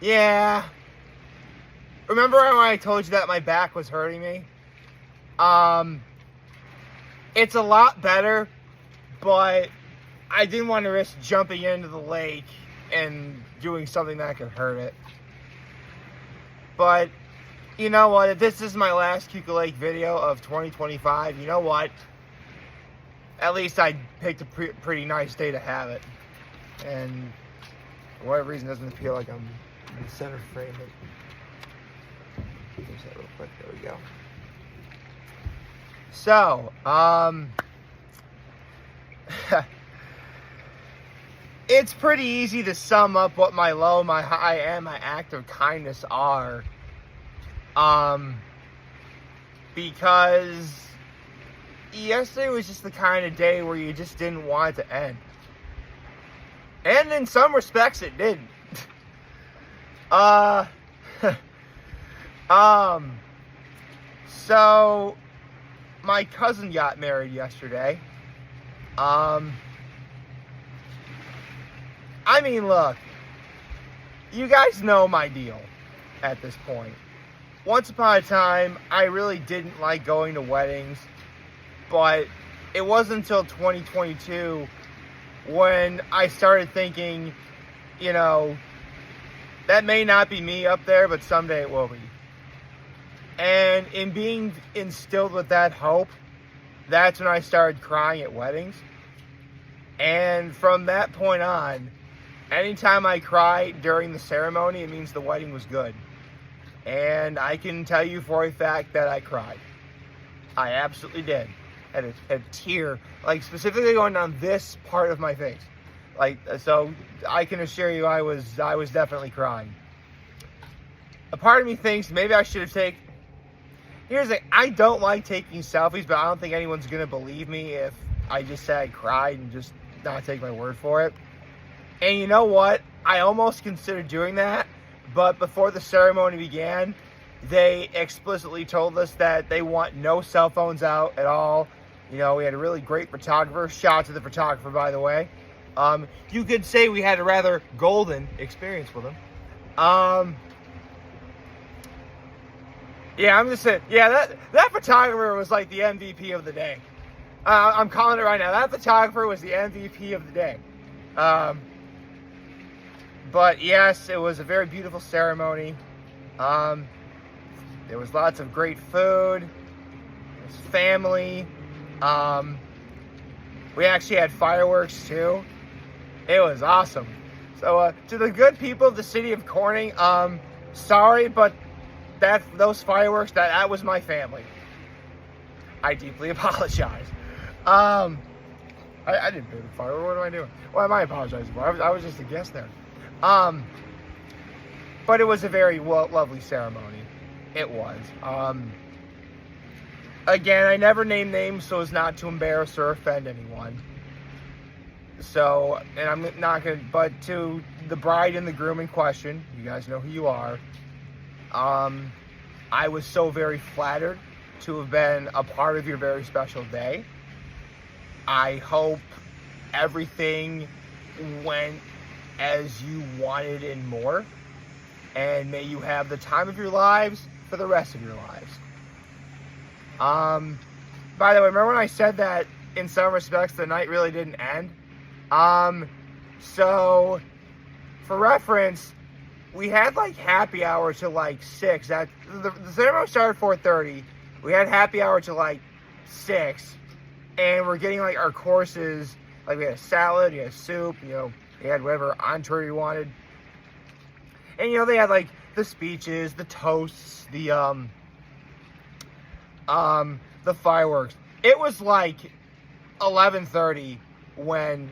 Yeah. Remember when I told you that my back was hurting me? It's a lot better, but I didn't want to risk jumping into the lake and doing something that could hurt it. But, you know what? If this is my last Cuckoo Lake video of 2025, you know what? At least I picked a pretty nice day to have it. And for whatever reason, it doesn't feel like I'm in the center frame. Use that real quick. There we go. So, it's pretty easy to sum up what my low, my high, and my act of kindness are. Because yesterday was just the kind of day where you just didn't want it to end. And in some respects, it didn't. So my cousin got married yesterday. I mean, look, you guys know my deal at this point. Once upon a time, I really didn't like going to weddings, but it wasn't until 2022 when I started thinking, you know, that may not be me up there, but someday it will be. And in being instilled with that hope, that's when I started crying at weddings. And from that point on, anytime I cry during the ceremony, it means the wedding was good. And I can tell you for a fact that I cried. I absolutely did. Had a tear, like specifically going down this part of my face. Like, so I can assure you I was definitely crying. A part of me thinks maybe I should have taken... Here's the thing, I don't like taking selfies, but I don't think anyone's going to believe me if I just say I cried and just not take my word for it. And you know what? I almost considered doing that, but before the ceremony began, they explicitly told us that they want no cell phones out at all. You know, we had a really great photographer. Shout out to the photographer, by the way. You could say we had a rather golden experience with him. Yeah, I'm just saying. Yeah, that photographer was like the MVP of the day. I'm calling it right now. That photographer was the MVP of the day. But yes, it was a very beautiful ceremony. There was lots of great food. There was family. We actually had fireworks too. It was awesome. So to the good people of the city of Corning, sorry, but those fireworks, that was my family. I deeply apologize. I didn't do the fireworks. What am I doing? What am I apologizing for? I was just a guest there. But it was a very lovely ceremony. It was. Again, I never name names so as not to embarrass or offend anyone. So, and I'm not going to, but to the bride and the groom in question, you guys know who you are. I was so very flattered to have been a part of your very special day. I hope everything went as you wanted and more. And may you have the time of your lives for the rest of your lives. By the way, remember when I said that in some respects the night really didn't end? So, for reference, we had like happy hour till like 6. The ceremony started at 4:30. We had happy hour till like 6. And we're getting like our courses. Like we had a salad, we had a soup, you know, we had whatever entree we wanted. And you know, they had like the speeches, the toasts, the fireworks. It was like 11:30 when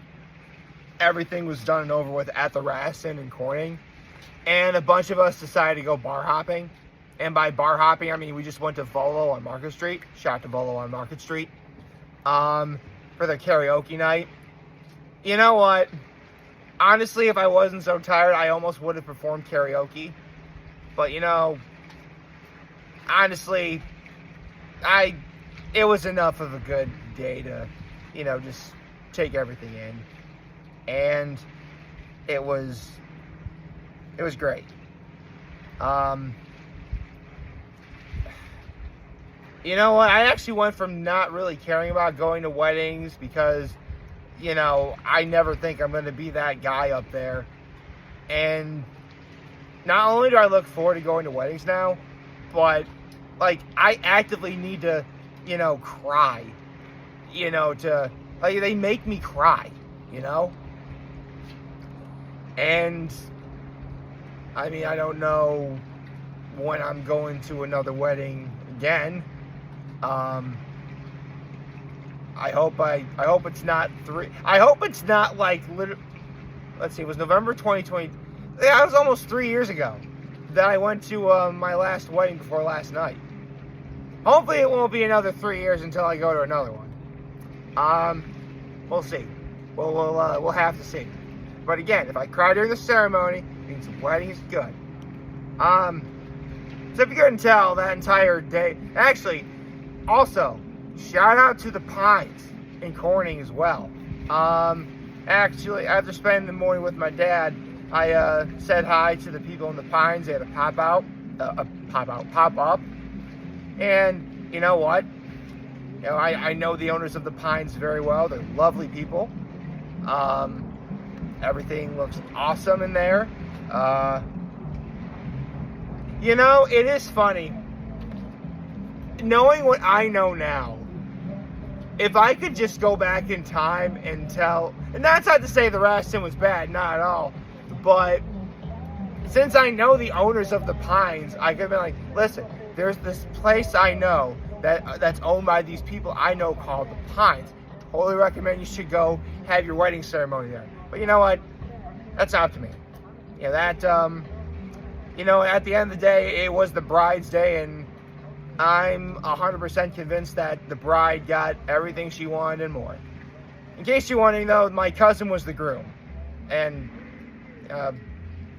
everything was done and over with at the Raston in Corning. And a bunch of us decided to go bar hopping. And by bar hopping, I mean we just went to Volo on Market Street. Shout out to Volo on Market Street. For the karaoke night. You know what? Honestly, if I wasn't so tired, I almost would have performed karaoke. But, you know, honestly, it was enough of a good day to, you know, just take everything in. and it was great. You know what? I actually went from not really caring about going to weddings because, I never think I'm going to be that guy up there. And not only do I look forward to going to weddings now, but, I actively need to, cry. They make me cry, And, I don't know when I'm going to another wedding again. I hope it's not let's see, it was November 2020. Yeah, it was almost 3 years ago that I went to my last wedding before last night. Hopefully it won't be another 3 years until I go to another one. We'll see. We'll have to see. But again, if I cry during the ceremony, it means the wedding is good. So if you couldn't tell, that entire day, actually, also, shout out to the Pines in Corning as well. Actually, after spending the morning with my dad, I said hi to the people in the Pines. They had a pop up. And you know what? I know the owners of the Pines very well. They're lovely people. Everything looks awesome in there. It is funny. Knowing what I know now, if I could just go back in time and tell, and that's not to say the Raston was bad, not at all, but since I know the owners of the Pines, I could be like, listen, there's this place I know that's owned by these people I know called the Pines. Totally recommend you should go have your wedding ceremony there. But you know what? That's not up to me. At the end of the day, it was the bride's day, and I'm 100% convinced that the bride got everything she wanted and more. In case you're wondering, though, my cousin was the groom, and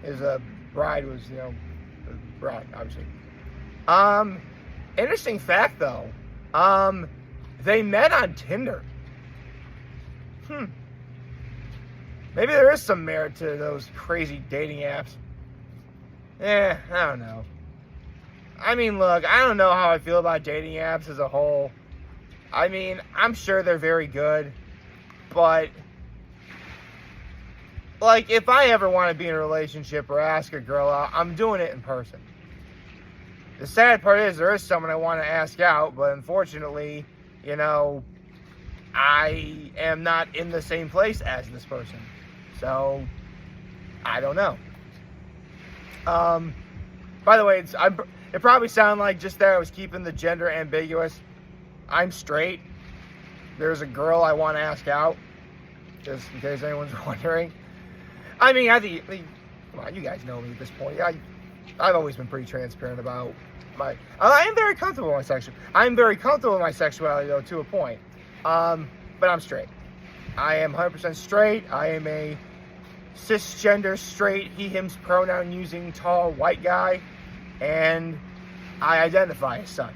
his bride was, the bride, obviously. Interesting fact, though, they met on Tinder. Maybe there is some merit to those crazy dating apps. I don't know. Look, I don't know how I feel about dating apps as a whole. I'm sure they're very good, but, if I ever want to be in a relationship or ask a girl out, I'm doing it in person. The sad part is there is someone I want to ask out, but unfortunately, I am not in the same place as this person. So, I don't know. By the way, it probably sounded like just there I was keeping the gender ambiguous. I'm straight. There's a girl I want to ask out, just in case anyone's wondering. I think, come on, you guys know me at this point. I've always been pretty transparent about I am very comfortable with my sexuality, though, to a point. But I'm straight. I am 100% straight. I am a cisgender, straight, he, him pronoun using tall white guy, and I identify as such.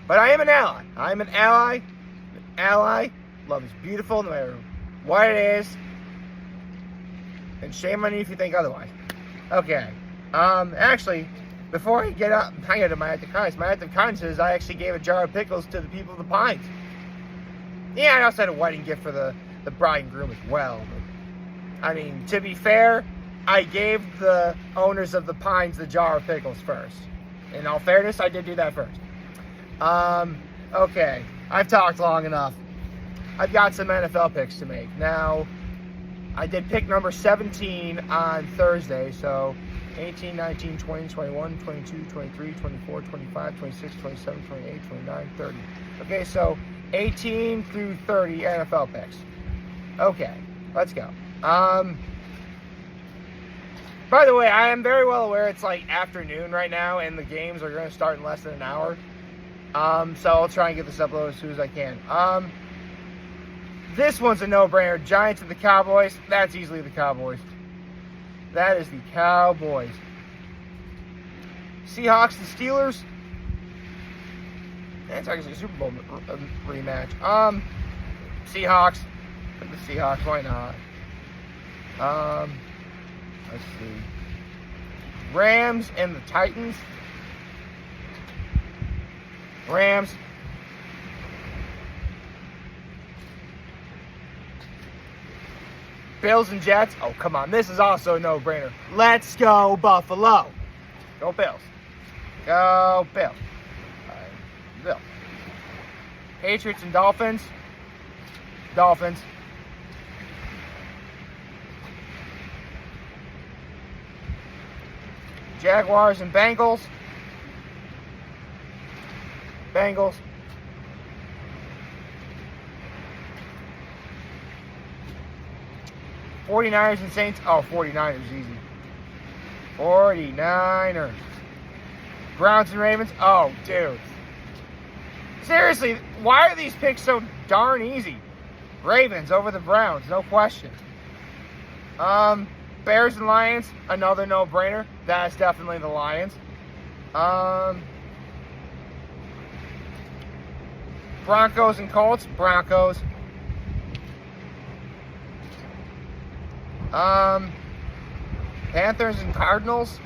But I am an ally. I'm an ally. Love is beautiful no matter what it is. And shame on you if you think otherwise. Okay. Actually, before I get up, I get to my act of kindness. My act of kindness is I actually gave a jar of pickles to the people of the Pines. Yeah, I also had a wedding gift for the bride and groom as well. But, to be fair, I gave the owners of the Pines the jar of pickles first. In all fairness, I did do that first. Okay. I've talked long enough. I've got some NFL picks to make. Now, I did pick number 17 on Thursday, so 18, 19, 20, 21, 22, 23, 24, 25, 26, 27, 28, 29, 30. Okay, so 18 through 30 NFL picks. Okay, let's go. By the way, I am very well aware it's like afternoon right now, and the games are going to start in less than an hour. So I'll try and get this uploaded as soon as I can. This one's a no-brainer. Giants and the Cowboys. That's easily the Cowboys. That is the Cowboys. Seahawks and Steelers. That's actually a Super Bowl rematch. Seahawks. The Seahawks, why not? Let's see. Rams and the Titans. Rams. Bills and Jets. Oh, come on. This is also a no-brainer. Let's go, Buffalo. Go Bills. Go Bills. All right. Bills. Patriots and Dolphins. Dolphins. Jaguars and Bengals. Bengals. '49ers and Saints. Oh, 49ers, easy. 49ers. Browns and Ravens. Oh, dude. Seriously, why are these picks so darn easy? Ravens over the Browns, no question. Bears and Lions, another no-brainer. That's definitely the Lions. Broncos and Colts, Broncos. Panthers and Cardinals.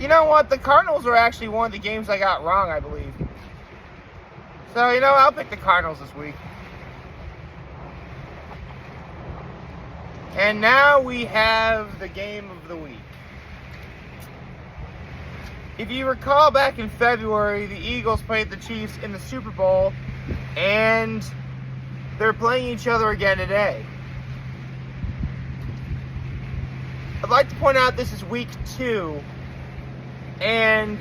You know what? The Cardinals are actually one of the games I got wrong, I believe. So, you know, I'll pick the Cardinals this week. And now we have the game of the week. If you recall, back in February, the Eagles played the Chiefs in the Super Bowl, and they're playing each other again today. I'd like to point out this is week 2, and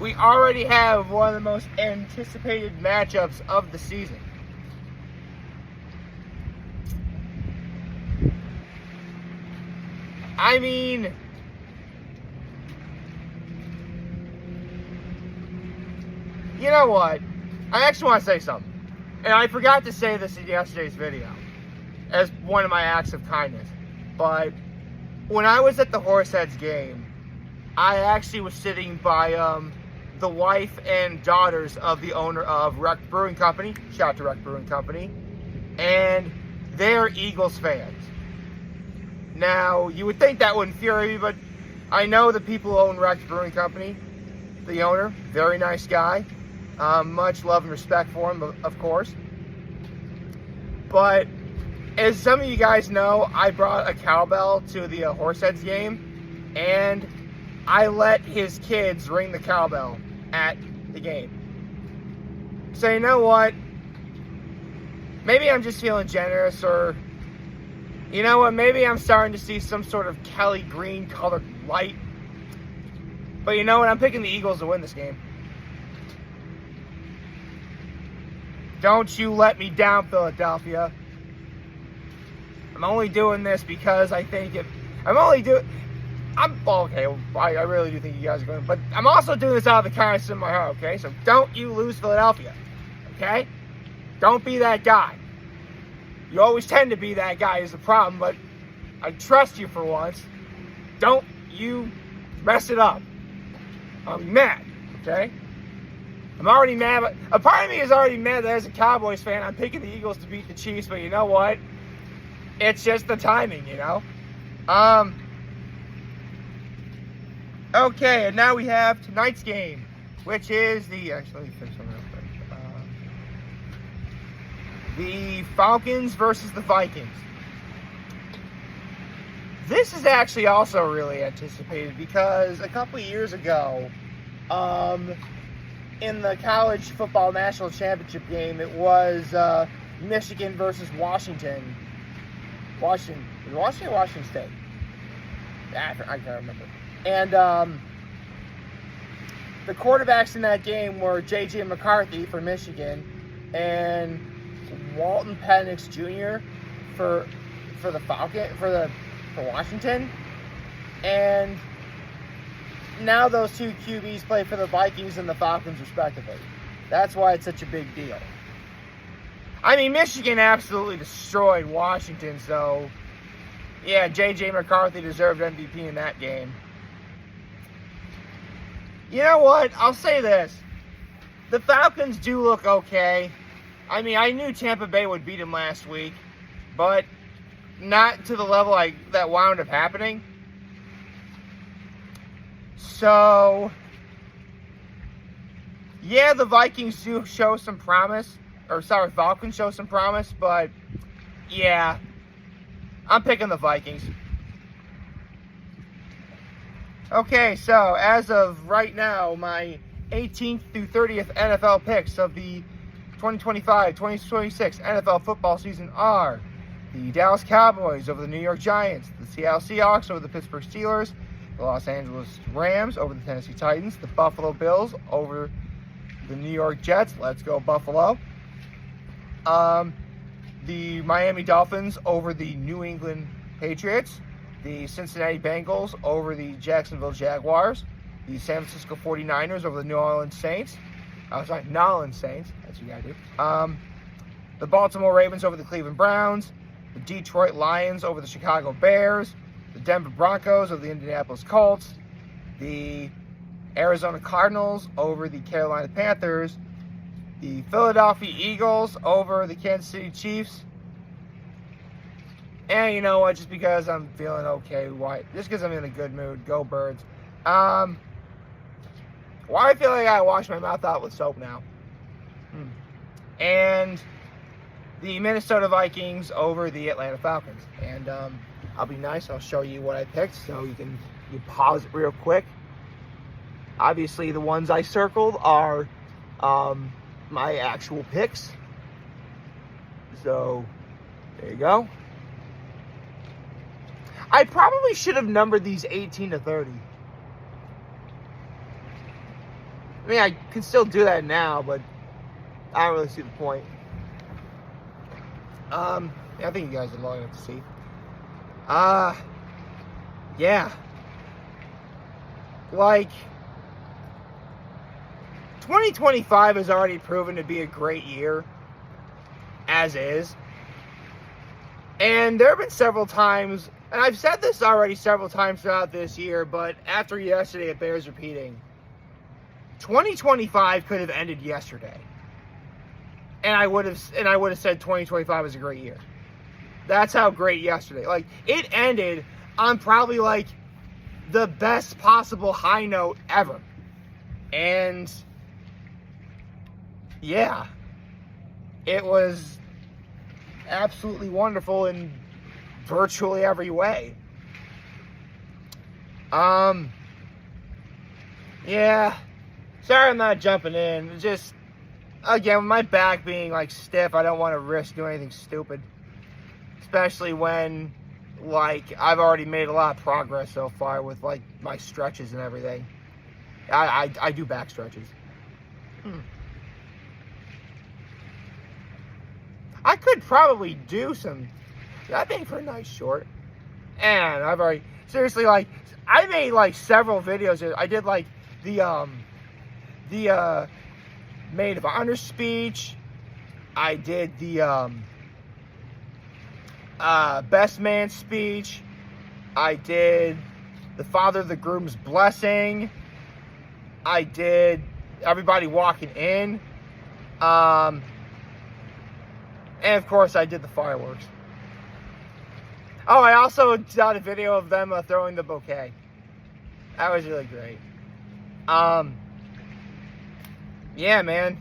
we already have one of the most anticipated matchups of the season. I mean, you know what? I actually want to say something. And I forgot to say this in yesterday's video as one of my acts of kindness. But when I was at the Horseheads game, I actually was sitting by the wife and daughters of the owner of Wreck Brewing Company. Shout out to Wreck Brewing Company. And they're Eagles fans. Now, you would think that would infuriate me, but I know the people who own Wreck Brewing Company. The owner, very nice guy. Much love and respect for him, of course. But as some of you guys know, I brought a cowbell to the Horseheads game, and I let his kids ring the cowbell at the game. So you know what? Maybe I'm just feeling generous, or you know what? Maybe I'm starting to see some sort of Kelly green colored light. But you know what? I'm picking the Eagles to win this game. Don't you let me down, Philadelphia. I'm only doing this because I think I really do think you guys are going, but I'm also doing this out of the kindness of my heart, okay? So don't you lose Philadelphia, okay? Don't be that guy. You always tend to be that guy is the problem, but I trust you for once. Don't you mess it up. I'm mad, okay? I'm already mad, but a part of me is already mad that as a Cowboys fan, I'm picking the Eagles to beat the Chiefs, but you know what? It's just the timing, you know? Okay, and now we have tonight's game, which is actually, let me fix something real quick. The Falcons versus the Vikings. This is actually also really anticipated because a couple of years ago, in the college football national championship game, it was Michigan versus Washington. Washington or Washington State? I can't remember. And the quarterbacks in that game were J.J. McCarthy for Michigan and Walton Penix Jr. for Washington. And now those two QBs play for the Vikings and the Falcons respectively. That's why it's such a big deal. I mean, Michigan absolutely destroyed Washington, so yeah, J.J. McCarthy deserved MVP in that game. You know what? I'll say this. The Falcons do look okay. I mean, I knew Tampa Bay would beat them last week, but not to the level that wound up happening. So, yeah, the Vikings do show some promise. Falcons show some promise, but yeah, I'm picking the Vikings. Okay, so as of right now, my 18th through 30th NFL picks of the 2025-2026 NFL football season are the Dallas Cowboys over the New York Giants, the Seattle Seahawks over the Pittsburgh Steelers, the Los Angeles Rams over the Tennessee Titans, the Buffalo Bills over the New York Jets. Let's go Buffalo. The Miami Dolphins over the New England Patriots, the Cincinnati Bengals over the Jacksonville Jaguars, the San Francisco 49ers over the New Orleans Saints. New Orleans Saints. That's what you gotta do. The Baltimore Ravens over the Cleveland Browns, the Detroit Lions over the Chicago Bears, the Denver Broncos over the Indianapolis Colts, the Arizona Cardinals over the Carolina Panthers, the Philadelphia Eagles over the Kansas City Chiefs. And you know what? Just because I'm feeling okay, just because I'm in a good mood, go Birds. Why I feel like I gotta wash my mouth out with soap now. And the Minnesota Vikings over the Atlanta Falcons. And I'll be nice. I'll show you what I picked, so you pause it real quick. Obviously, the ones I circled are my actual picks. So there you go. I probably should have numbered these 18 to 30. I mean, I can still do that now, but I don't really see the point. I think you guys are long enough to see. Yeah. Like, 2025 has already proven to be a great year, as is. And there have been several times, and I've said this already several times throughout this year, but after yesterday it bears repeating. 2025 could have ended yesterday. And I would have said 2025 was a great year. That's how great yesterday. Like, it ended on probably like the best possible high note ever. And yeah, it was absolutely wonderful in virtually every way. Yeah. Sorry I'm not jumping in. It's just, again, with my back being like stiff, I don't want to risk doing anything stupid. Especially when, like, I've already made a lot of progress so far with, like, my stretches and everything. I do back stretches. I could probably do some, I think, for a nice short. And I've already, seriously, like, I made, like, several videos. I did, like, the maid of honor speech. I did the, best man speech. I did the father of the groom's blessing. I did everybody walking in. And of course I did the fireworks. Oh, I also did a video of them throwing the bouquet. That was really great. Yeah, man.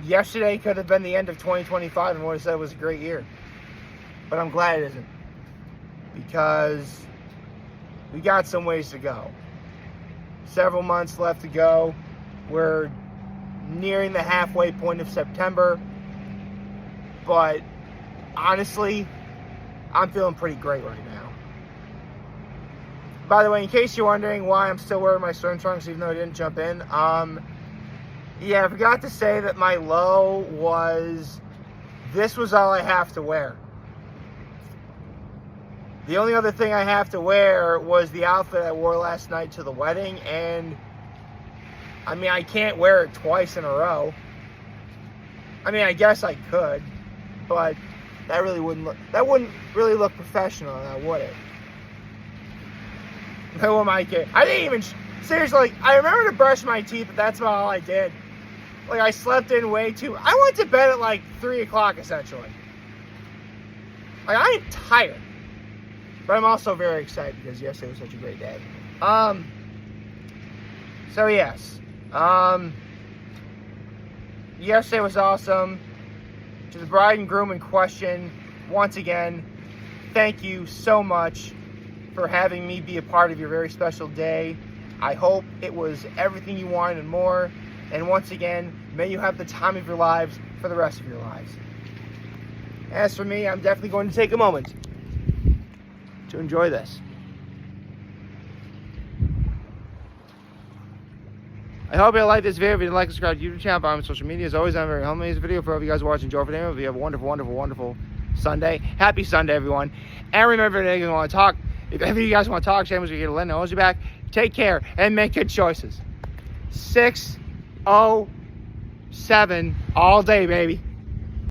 Yesterday could have been the end of 2025 and would have said it was a great year. But I'm glad it isn't. Because we got some ways to go. Several months left to go. We're nearing the halfway point of September. But honestly, I'm feeling pretty great right now. By the way, in case you're wondering why I'm still wearing my swim trunks even though I didn't jump in, yeah, I forgot to say that my low was, this was all I have to wear. The only other thing I have to wear was the outfit I wore last night to the wedding, and I mean, I can't wear it twice in a row. I mean, I guess I could, but that wouldn't really look professional now, would it? Who am I kidding? I didn't even, seriously, I remember to brush my teeth, but that's about all I did. Like, I slept in way too, I went to bed at like 3 o'clock essentially. Like, I am tired. But I'm also very excited because yesterday was such a great day. So yes. Yesterday was awesome. To the bride and groom in question, once again, thank you so much for having me be a part of your very special day. I hope it was everything you wanted and more. And once again, may you have the time of your lives for the rest of your lives. As for me, I'm definitely going to take a moment to enjoy this. I hope you like this video. If you didn't like, subscribe to the YouTube channel, follow me on social media. As always, I'm very humble in this video for all of you guys watching. Enjoy for the If you have a wonderful, wonderful, wonderful Sunday. Happy Sunday, everyone. And remember, if you want to talk, if any of you guys want to talk, Shameless, we get a Lynn knows you back. Take care and make good choices. 607 all day, baby.